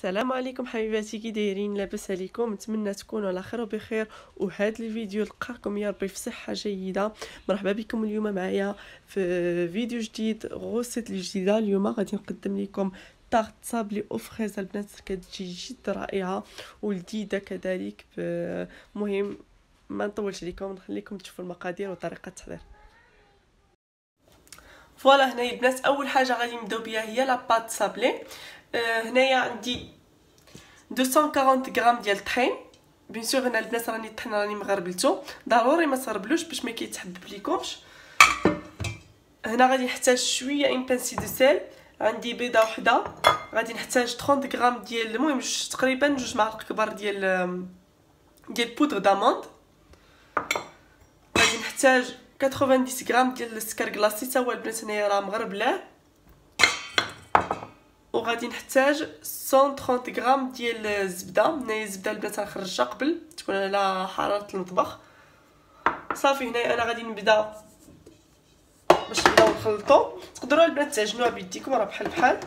السلام عليكم حبيباتي، كي دايرين؟ لاباس عليكم؟ نتمنى تكونوا على خير وبخير. وهذا الفيديو لقاكم يا ربي في صحه جيده. مرحبا بكم اليوم معايا في فيديو جديد، غوسيت جديده. اليوم غادي نقدم لكم طارت صابلي او فريز البنات، كتجي جد رائعه ولذيذه كذلك. مهم ما نطولش عليكم، نخليكم تشوفوا المقادير وطريقه التحضير. فوالا هنايا البنات، اول حاجه غادي نبداو بها هي لا بات صابلي. هنايا عندي 240 غرام ديال الطحين. بيان سور هنا البنات راني الطحين راني مغربلته، ضروري ما تغربلوش باش ما كيتحبب ليكمش. هنا غادي نحتاج شويه اون بانسي دو سيل، عندي بيضه وحده، غادي نحتاج 30 غرام ديال المهم تقريبا 2 معالق كبار ديال بودر داموند. غادي نحتاج 90 غرام ديال السكر كلاصي، تا هو البنات هنايا راه مغربلاه. وغادي نحتاج 130 غرام ديال الزبده. هنايا الزبده البنات غنخرجها قبل تكون على حراره المطبخ. صافي هنايا انا غادي نبدا باش نبداو نخلطو. تقدروا البنات تعجنوها بيديكم، راه بحال بحال.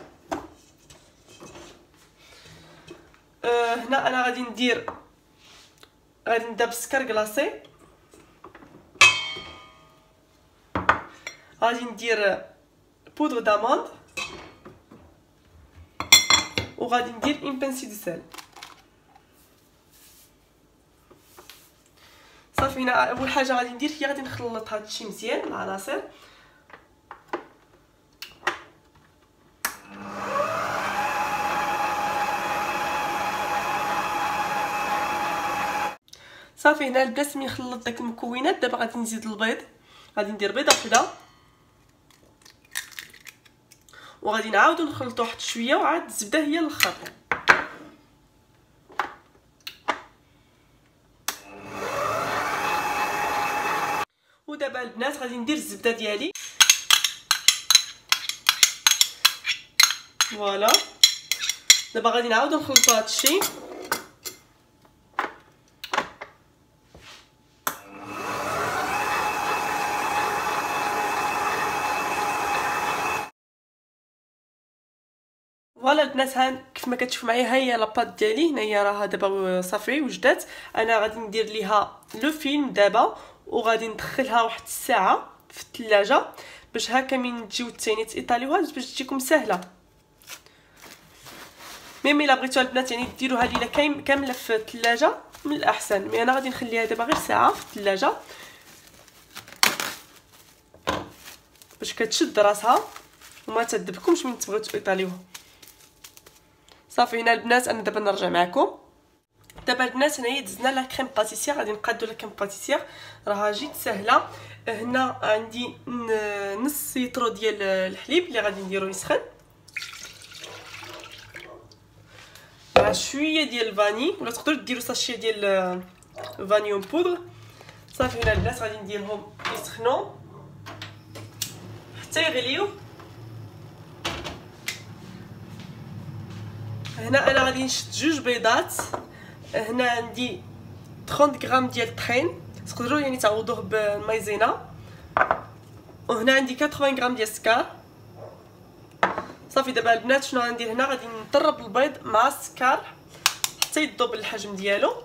هنا انا غادي نبدا بالسكر كلاصي، غادي ندير بودر داموند، وغادي ندير اون بانسي دو سيل. صافي هنا اول حاجه غادي ندير هي غادي نخلط هادشي مزيان العناصر. صافي هنا البنات ملي خلطت داك المكونات، دابا غادي نزيد البيض. غادي ندير بيضه وحده وغادي نعاودو نخلطو واحد شويه، وعاد الزبده هي الاخر. ودابا البنات غادي ندير الزبده ديالي. فوالا دابا غادي نعاودو نخلطو هادشي. فوالا البنات، ها كيف ما كتشوفوا معايا، ها هي لاباط ديالي هنايا، راه دابا صافي وجدات. انا غادي ندير ليها لو فيلم دابا، وغادي ندخلها واحد الساعه في الثلاجه باش هكا من تجيو الثاني تايطاليوها باش تجيكم سهله. ميم الا بغيتوها البنات يعني ديروها ليله كامله في الثلاجه من الاحسن. مي انا غادي نخليها دابا غير ساعه في الثلاجه باش كتشد راسها وما تذبكمش من تبغيو تايطاليوها. صافي هنا البنات انا دابا نرجع معكم. دابا البنات هنايا دزنا لا كريم باتيسير، غادي نقادو لا كريم باتيسير، راها جيت سهله. هنا عندي نص لتر ديال الحليب اللي غادي نديرو يسخن مع شويه ديال الفاني، ولا تقدروا ديروا ساشي ديال فانيوم بودر. صافي هنا البنات غادي نديرهم يسخنوا حتى يغليو. هنا انا غادي نشد 2 بيضات. هنا عندي 30 غرام ديال الطحين، تقدروا يعني تعوضوه بالمايزينا. وهنا عندي 80 غرام ديال السكر. صافي دابا البنات شنو غندير هنا؟ غادي نطرب البيض مع السكر حتى يذوب الحجم ديالو.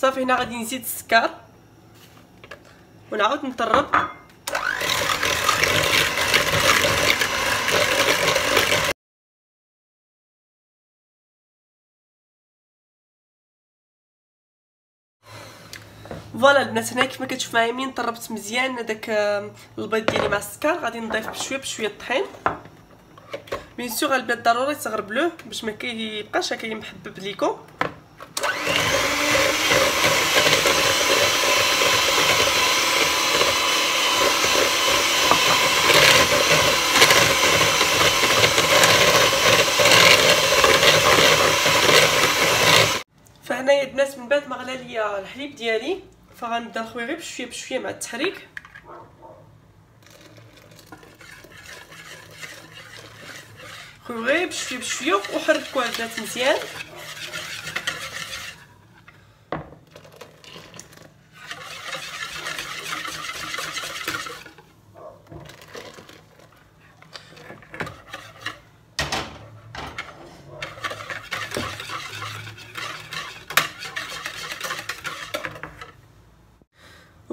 صافي هنا غادي نزيد السكر ونعاود نطرب. فوالا البنات هنا كيف ما كتشوف معايا، منين طربت مزيان هذاك البيض ديالي مع السكر، غادي نضيف بشويه الطحين. بيان سور البنات ضروري تغربلوه باش ما كيبقاش هكا محبب ليكم. فهنايا البنات من بعد ما غلا ليا الحليب ديالي، فغنبدا نخوي غير بشويه مع التحريك. خوي غير بشويه وحركوا البنات مزيان.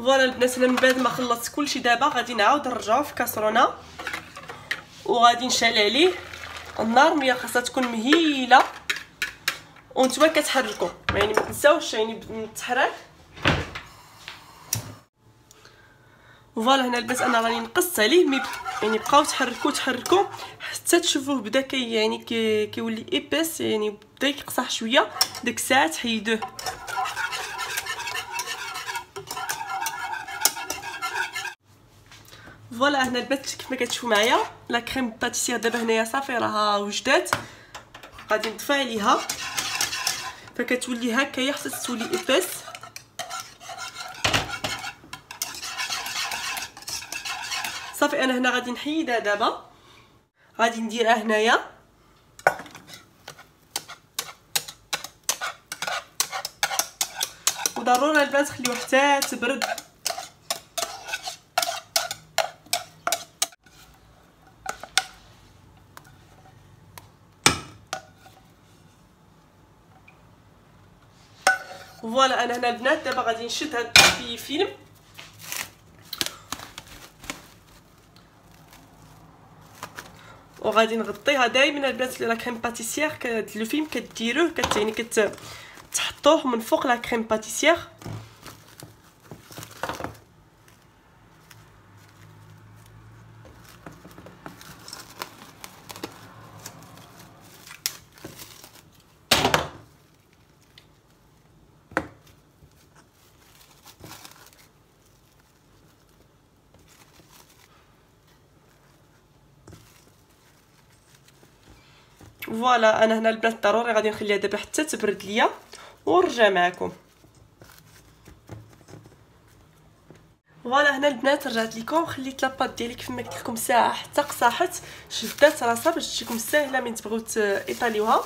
فوالا البنات، انا من بعد ما خلصت كلشي دابا غادي نعاود نرجعو في كاسرونه وغادي نشعل عليه النار. ملي خاصها تكون مهيله وانتما كتحركوا، يعني ما تنساوش يعني من التحريك. فوالا هنا البنات انا راني نقصت عليه، يعني بقاو تحركوا حتى تشوفوه بدا يعني كيولي ايباس، يعني بدا يقصح شويه. ديك الساعه تحيدوه. فوالا هنا البنات كيف ما كتشوفوا معايا لا كريم باتيسير دابا هنايا صافي راها وجدات. غادي نطفي عليها فكتولي هكايا حتى تولي ايباس. صافي انا هنا غادي نحيدها دابا، غادي نديرها هنايا وضروري البنات خليوها حتى تبرد. فوالا انا هنا البنات دابا غادي نشد هاد الفيلم وغادي نغطيها. دائما البنات لا كريم باتيسير لو فيلم كديروه يعني كتحطوه من فوق لا كريم باتيسير. فوالا انا هنا البنات ضروري غادي نخليها دابا حتى تبرد ليا ونرجع معكم. فوالا هنا البنات رجعت لكم، خليت لاباط ديالي كيف ما قلت لكم ساعه حتى قصاحت، شدات راسها باش تجيكم ساهله من تبغيو ايطاليوها.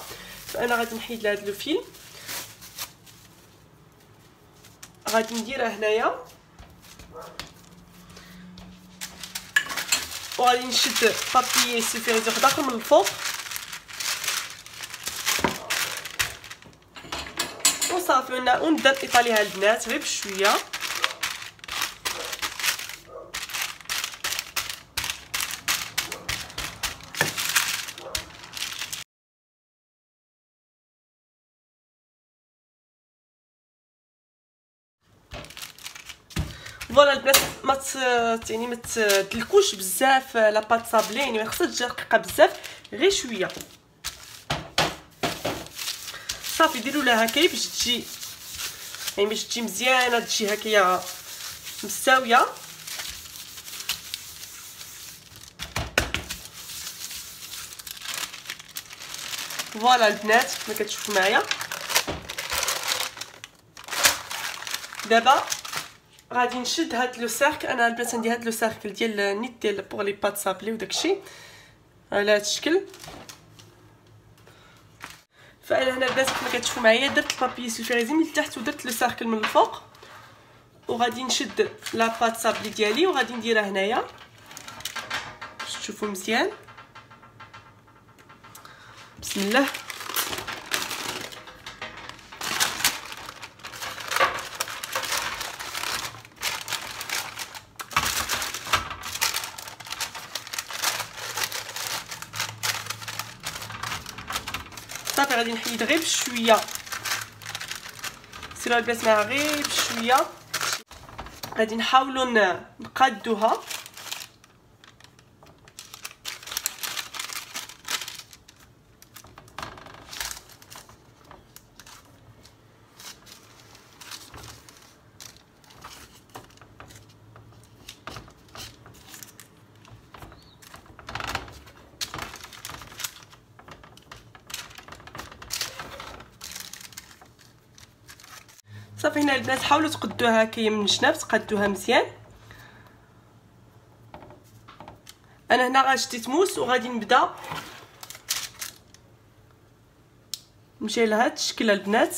فانا غادي نحيد لهاد لو فيلم، غادي نديرها هنايا وغادي نشد بابي سيفيريزور داخل من الفوق وصافي ونبدا الايطاليها البنات غير بشويه. فوالا البنات يعني ما تدلكوش بزاف لا بات صابلي، يعني ما خصهاش تجي رقيقه بزاف، غير شويه. صافي ديروا لها هكايا باش تجي يعني باش تجي مزيانه، تجي هكايا مستويه. فوالا البنات كما كتشوفوا معايا دابا غادي نشد هاد لو سيركل. انا البنات عندي هاد لو سيركل ديال نيت ديال بوغ لي بات صابلي وداكشي على هاد الشكل. فانا هنا البنات كما كتشوفوا معايا درت البابي سولفيريزي من التحت ودرت لو سيركل من الفوق، وغادي نشد لا بات صابلي ديالي وغادي نديرها هنايا باش تشوفوا مزيان. بسم الله. صافي غادي نحيد غير بشويه، سيروا البنات معاها غير بشويه. غادي نحاولوا نقادوها. صافي هنا البنات حاولوا تقدوها هكايا من الجناب، تقادوها مزيان. انا هنا شديت موس وغادي نبدا نمشي لهاد الشكل البنات.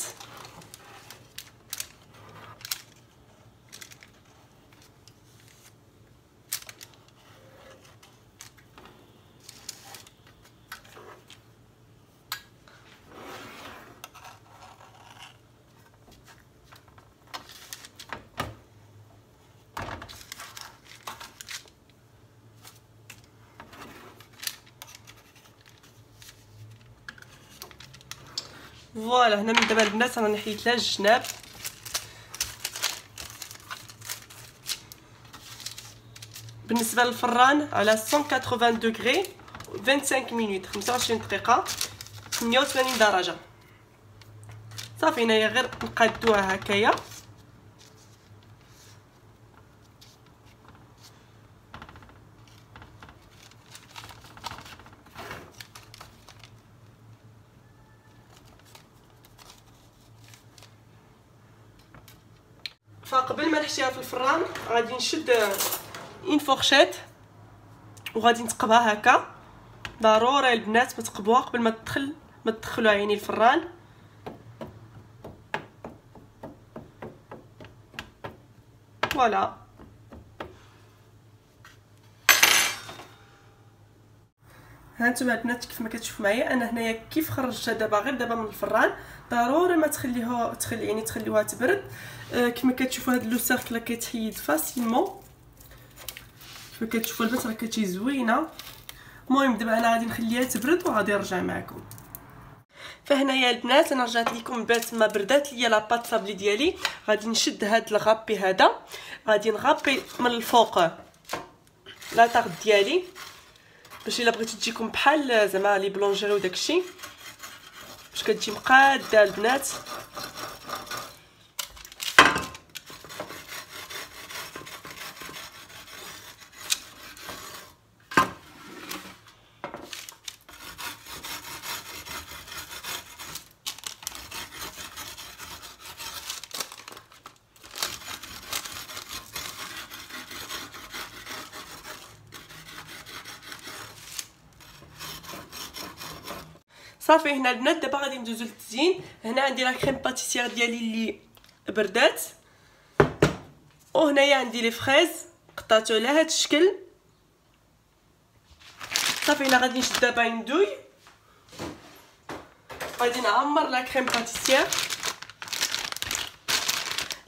فوالا هنا من دابا البنات راني حيدت لها الجناب. بالنسبه للفران على 180 دوغري 25 مينوت 25 دقيقه 88 درجه. صافي هنايا غير نقادوها هكايا. فقبل ما نحشيها في الفران غادي نشد اون فورشيت وغادي نتقبها هكا. ضروري البنات ما تقبوها قبل ما تدخلوها يعني الفران. فوالا هانتوما البنات كيف ما كتشوفوا معايا انا هنايا كيف خرجتها دابا غير دابا من الفران. ضروري ما تخليوها تبرد. كيف ما كتشوفوا هاد لو سيركل كيتحيد فاسيلمون. كيف ما كتشوفوا البنات راه كتجي زوينه. المهم دابا انا غادي نخليها تبرد وغادي نرجع معكم. فهنايا البنات انا رجعت لكم من بعد ما بردات ليا لاباط صابلي ديالي. غادي نشد هاد الغابي هذا غادي نغابي من الفوق لا طاغ ديالي باش الا بغيتو تجيكم بحال زعما لي بلونجيري وداكشي باش كتجي مقاده البنات. صافي هنا البنات دابا غادي ندوزو للتزيين. هنا عندي لا كريم باتيسير ديالي اللي بردات، وهنايا عندي لي فريز قطعتو على هذا الشكل. صافي هنا غادي نشد دابا ندوي غادي نعمر لا كريم باتيسير.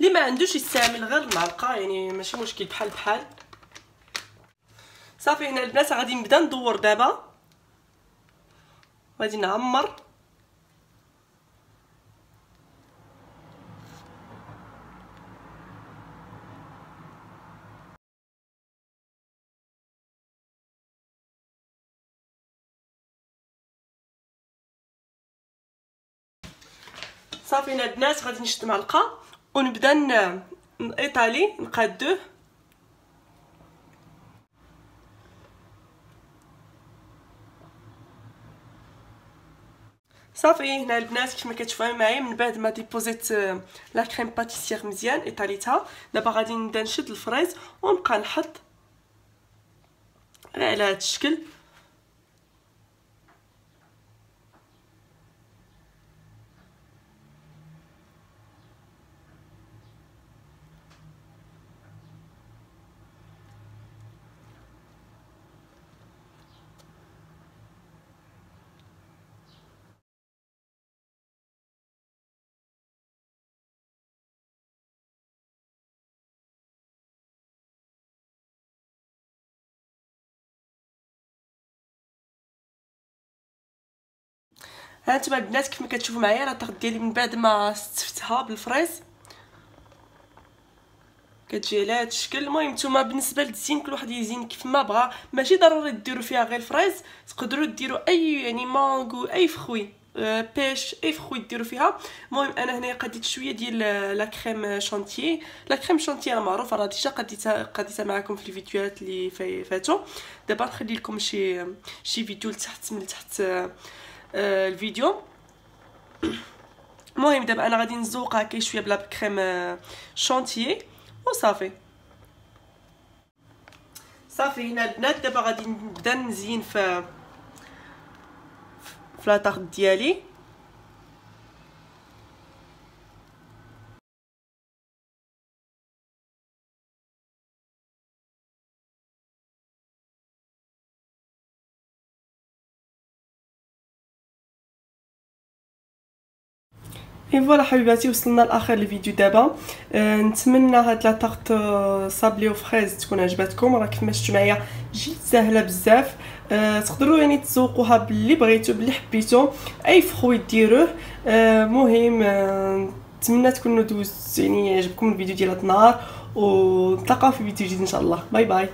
اللي ما عندوش يستعمل غير المعلقه يعني ماشي مشكل بحال. صافي هنا البنات غادي نبدا ندور دابا غادي نعمر. صافي هنا البنات غادي نشد معلقه ونبدا نايطالي نقادوه. صافي هنا البنات كيف ما كتشوفوا معايا من بعد ما ديبوزيت لا كريم باتيسير مزيان ايطاليتها دابا غادي نبدا نشد الفريز ونبقى نحط على هذا الشكل. هانتوما البنات كيف ما كتشوفوا معايا لا طاغ ديالي من بعد ما استفتها بالفريز كتجي على هذا الشكل. المهم نتوما بالنسبه للزين كل واحد يزين كيف ما بغى، ماشي ضروري ديروا فيها غير الفريز، تقدروا ديروا اي يعني مانغو اي فخوي بيش اي فخوي ديروا فيها. المهم انا هنا قديت شويه ديال لا كريم شانتيي. لا كريم شانتيي راه معروفه راه ديجا قديتها معكم في الفيديوهات اللي فاتوا. دابا نخلي لكم شي فيديو لتحت من تحت الفيديو. المهم دابا انا غادي نزوقها هكا شويه بلا كريم شانتيي وصافي. صافي هنا البنات دابا غادي نبدا نزين في لاطاغ ديالي. اي فوالا حبيباتي، وصلنا لاخر الفيديو دابا. نتمنى هاد لا طارت صابلي وفريز تكون عجبتكم. راه كيما شفتوا معايا جد سهله بزاف. تقدروا يعني تذوقوها باللي بغيتو باللي حبيتو، اي فخوي ديروه. مهم نتمنى تكونوا دوزتوا يعني عجبكم الفيديو ديال هاد النهار، ونتلاقاو في فيديو جديد ان شاء الله. باي باي.